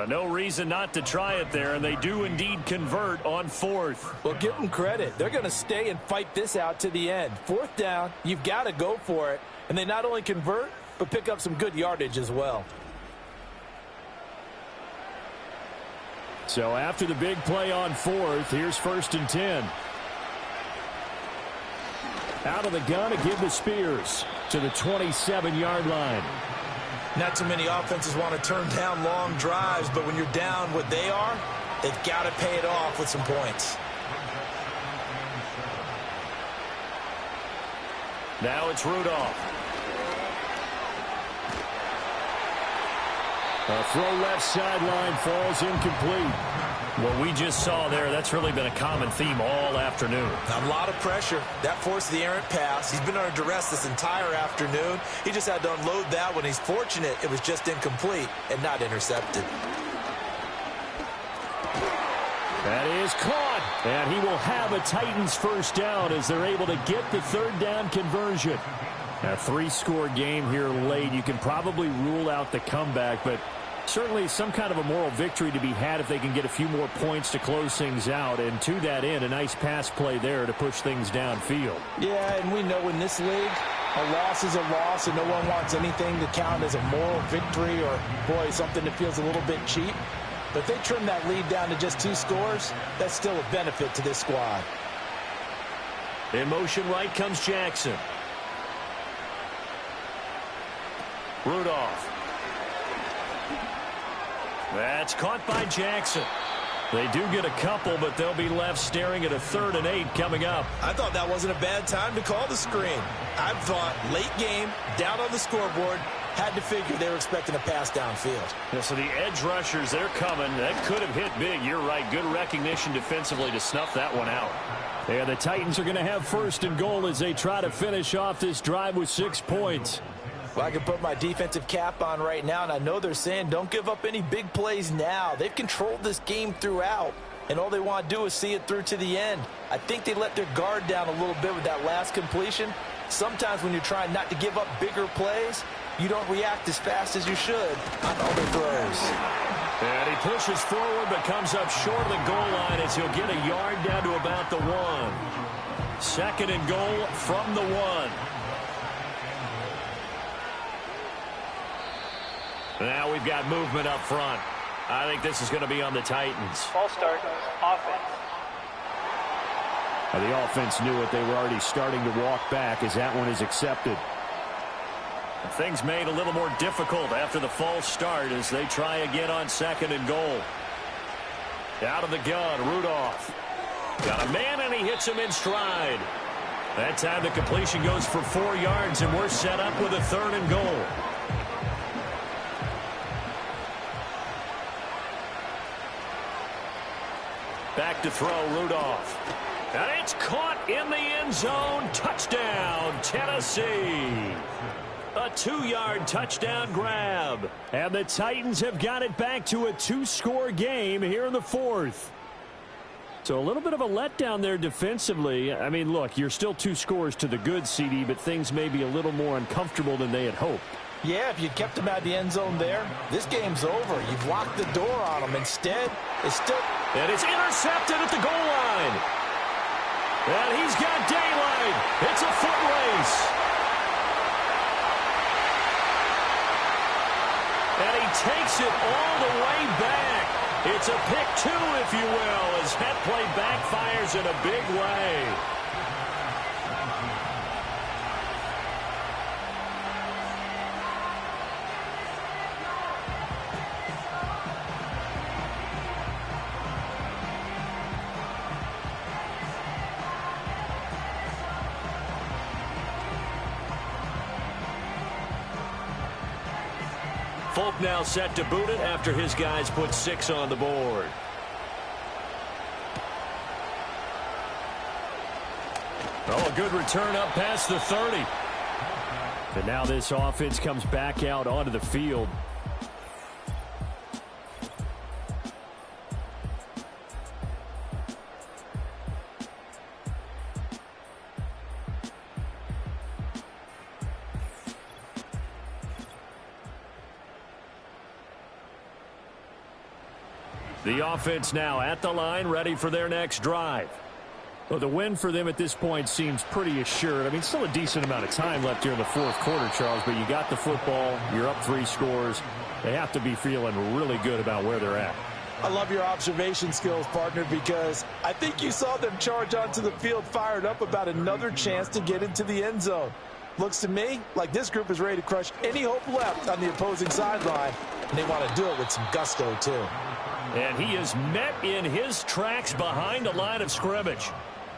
No reason not to try it there, and they do indeed convert on 4th. Well, give them credit. They're going to stay and fight this out to the end. 4th down, you've got to go for it. And they not only convert, but pick up some good yardage as well. So after the big play on 4th, here's 1st and 10. Out of the gun to give to Spears to the 27-yard line. Not too many offenses want to turn down long drives, but when you're down what they are, they've got to pay it off with some points. Now it's Rudolph. A throw left sideline falls incomplete. What we just saw there, that's really been a common theme all afternoon. A lot of pressure. That forced the errant pass. He's been under duress this entire afternoon. He just had to unload that one. He's fortunate it was just incomplete and not intercepted. That is caught. And he will have a Titans 1st down as they're able to get the 3rd down conversion. A 3-score game here late. You can probably rule out the comeback, but certainly some kind of a moral victory to be had if they can get a few more points to close things out. And to that end, a nice pass play there to push things downfield. Yeah, and we know in this league, a loss is a loss, and no one wants anything to count as a moral victory or, boy, something that feels a little bit cheap. But if they trim that lead down to just 2 scores, that's still a benefit to this squad. In motion right comes Jackson. Rudolph. That's caught by Jackson. They do get a couple, but they'll be left staring at a 3rd and 8 coming up. I thought that wasn't a bad time to call the screen. I thought late game, down on the scoreboard, had to figure they were expecting a pass downfield. Yeah, so the edge rushers, they're coming. That could have hit big. You're right. Good recognition defensively to snuff that one out. Yeah, the Titans are going to have 1st and goal as they try to finish off this drive with 6 points. Well, I can put my defensive cap on right now, and I know they're saying don't give up any big plays now. They've controlled this game throughout, and all they want to do is see it through to the end. I think they let their guard down a little bit with that last completion. Sometimes when you're trying not to give up bigger plays, you don't react as fast as you should on other throws. And he pushes forward but comes up short of the goal line as he'll get a yard down to about the 1. 2nd and goal from the 1. Now we've got movement up front. I think this is going to be on the Titans. Ball start, offense. The offense knew it. They were already starting to walk back as that one is accepted. Things made a little more difficult after the false start as they try again on 2nd and goal. Out of the gun, Rudolph. Got a man, and he hits him in stride. That time the completion goes for 4 yards, and we're set up with a 3rd and goal. Back to throw, Rudolph. And it's caught in the end zone. Touchdown, Tennessee. A 2-yard touchdown grab. And the Titans have got it back to a 2-score game here in the 4th. So a little bit of a letdown there defensively. I mean, look, you're still 2 scores to the good, CD, but things may be a little more uncomfortable than they had hoped. Yeah, if you kept them out of the end zone there, this game's over. You've locked the door on them. Instead, it's still... And it's intercepted at the goal line. And he's got daylight. It's a foot race. And he takes it all the way back. It's a pick two, if you will, as that play backfires in a big way. Folk now set to boot it after his guys put 6 on the board. Oh, a good return up past the 30. And now this offense comes back out onto the field. The offense now at the line, ready for their next drive. Well, the win for them at this point seems pretty assured. I mean, still a decent amount of time left here in the fourth quarter, Charles, but you got the football, you're up 3 scores. They have to be feeling really good about where they're at. I love your observation skills, partner, because I think you saw them charge onto the field fired up about another chance to get into the end zone. Looks to me like this group is ready to crush any hope left on the opposing sideline, and they want to do it with some gusto, too. And he is met in his tracks behind the line of scrimmage.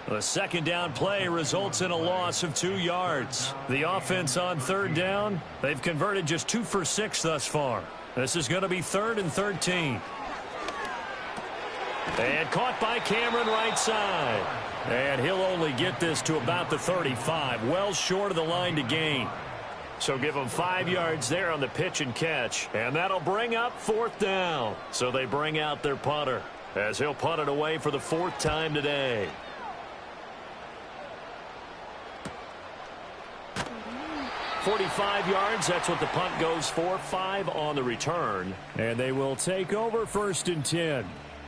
The second down play results in a loss of 2 yards. The offense on third down, they've converted just 2 for 6 thus far. This is going to be 3rd and 13. And caught by Cameron right side. And he'll only get this to about the 35, well short of the line to gain. So give them 5 yards there on the pitch and catch. And that'll bring up 4th down. So they bring out their punter as he'll punt it away for the 4th time today. .45 yards, that's what the punt goes for. 5 on the return. And they will take over 1st and 10.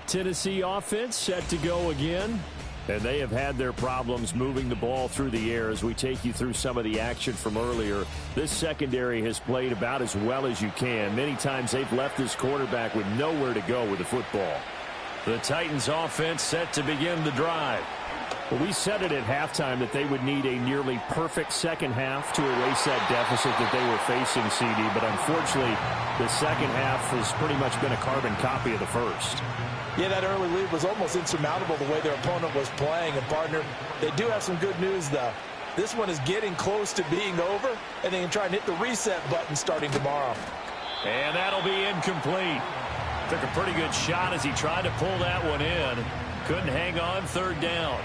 Tennessee offense set to go again. And they have had their problems moving the ball through the air as we take you through some of the action from earlier. This secondary has played about as well as you can. Many times they've left this quarterback with nowhere to go with the football. The Titans offense set to begin the drive. Well, we said it at halftime that they would need a nearly perfect second half to erase that deficit that they were facing, CD. But unfortunately, the second half has pretty much been a carbon copy of the first. Yeah, that early lead was almost insurmountable the way their opponent was playing. And, partner, they do have some good news, though. This one is getting close to being over, and they can try and hit the reset button starting tomorrow. And that'll be incomplete. Took a pretty good shot as he tried to pull that one in. Couldn't hang on, 3rd down.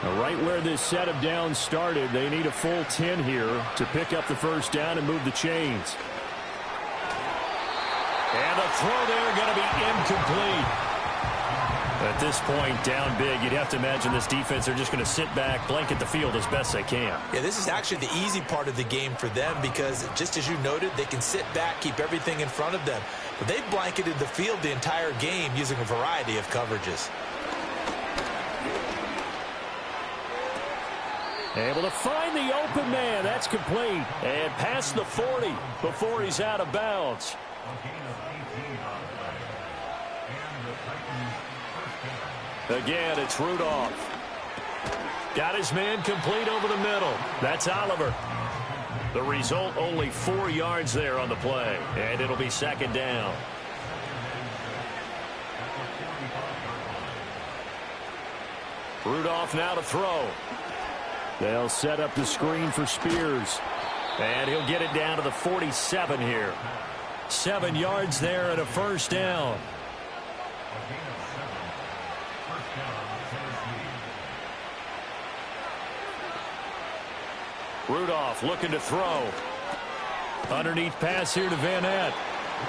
Now, right where this set of downs started, they need a full 10 here to pick up the 1st down and move the chains. And the throw there going to be incomplete. At this point, down big, you'd have to imagine this defense are just going to sit back, blanket the field as best they can. Yeah, this is actually the easy part of the game for them because, just as you noted, they can sit back, keep everything in front of them. But they've blanketed the field the entire game using a variety of coverages. Able to find the open man. That's complete. And past the 40 before he's out of bounds. Again, it's Rudolph. Got his man complete over the middle. That's Oliver. The result, only 4 yards there on the play. And it'll be 2nd down. Rudolph now to throw. They'll set up the screen for Spears. And he'll get it down to the 47 here. 7 yards there and a 1st down. Rudolph looking to throw. Underneath pass here to Van Ness.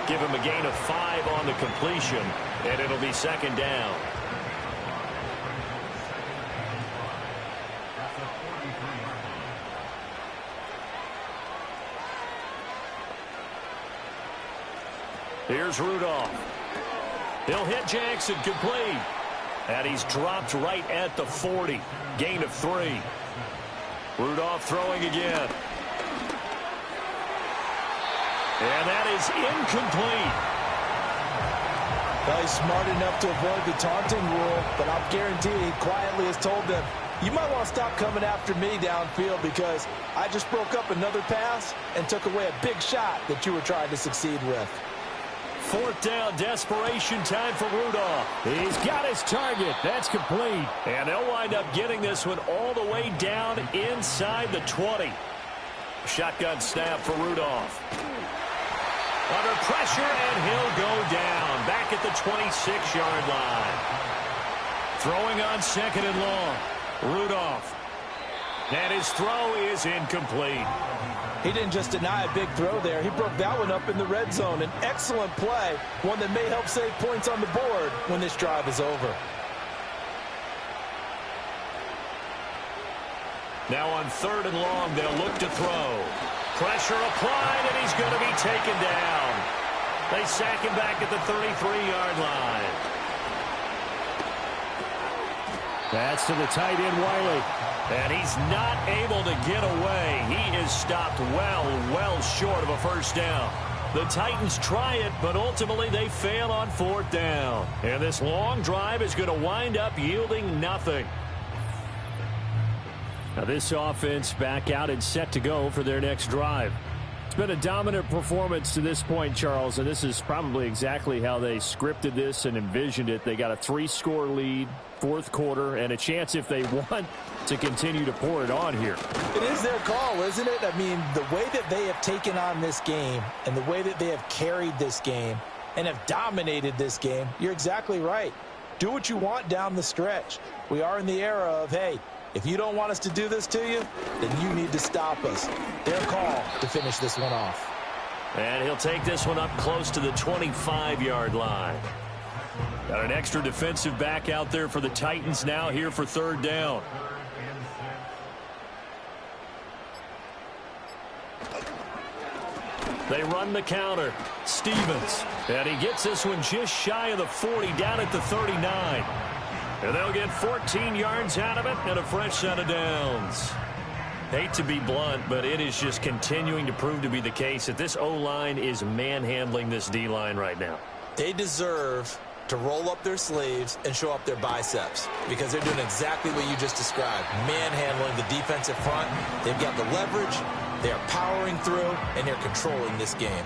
Give him a gain of 5 on the completion. And it'll be 2nd down. Here's Rudolph. He'll hit Jackson complete. And he's dropped right at the 40. Gain of 3. Rudolph throwing again. And that is incomplete. Well, he's smart enough to avoid the taunting rule, but I'll guarantee he quietly has told them, you might want to stop coming after me downfield because I just broke up another pass and took away a big shot that you were trying to succeed with. Fourth down, desperation time for Rudolph. He's got his target. That's complete. And they'll wind up getting this one all the way down inside the 20. Shotgun snap for Rudolph. Under pressure, and he'll go down. Back at the 26-yard line. Throwing on second and long. Rudolph. And his throw is incomplete. He didn't just deny a big throw there. He broke that one up in the red zone. An excellent play, one that may help save points on the board when this drive is over. Now on third and long, they'll look to throw. Pressure applied, and he's going to be taken down. They sack him back at the 33-yard line. That's to the tight end, Wiley. And he's not able to get away. He is stopped well short of a first down. The Titans try it, but ultimately they fail on fourth down. And this long drive is going to wind up yielding nothing. Now this offense back out and set to go for their next drive. It's been a dominant performance to this point, Charles, and this is probably exactly how they scripted this and envisioned it. They got a 3-score lead, fourth quarter, and a chance if they want to continue to pour it on here. It is their call, isn't it? I mean, the way that they have taken on this game and the way that they have carried this game and have dominated this game, you're exactly right. Do what you want down the stretch. We are in the era of, hey, if you don't want us to do this to you, then you need to stop us. Their call to finish this one off. And he'll take this one up close to the 25-yard line. Got an extra defensive back out there for the Titans now here for third down. They run the counter. Stevens. And he gets this one just shy of the 40 down at the 39. And they'll get 14 yards out of it and a fresh set of downs. Hate to be blunt, but it is just continuing to prove to be the case that this O-line is manhandling this D-line right now. They deserve to roll up their sleeves and show up their biceps because they're doing exactly what you just described, manhandling the defensive front. They've got the leverage, they're powering through, and they're controlling this game.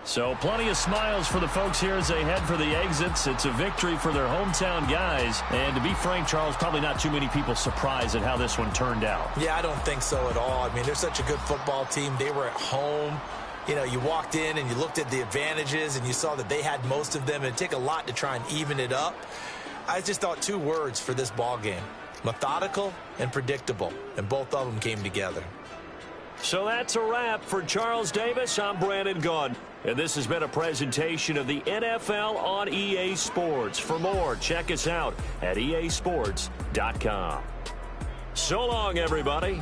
So plenty of smiles for the folks here as they head for the exits. It's a victory for their hometown guys. And to be frank, Charles, probably not too many people surprised at how this one turned out. Yeah, I don't think so at all. I mean, they're such a good football team. They were at home. You know, you walked in and you looked at the advantages and you saw that they had most of them. It'd take a lot to try and even it up. I just thought two words for this ball game: methodical and predictable. And both of them came together. So that's a wrap for Charles Davis. I'm Brandon Gaudin. And this has been a presentation of the NFL on EA Sports. For more, check us out at easports.com. So long, everybody.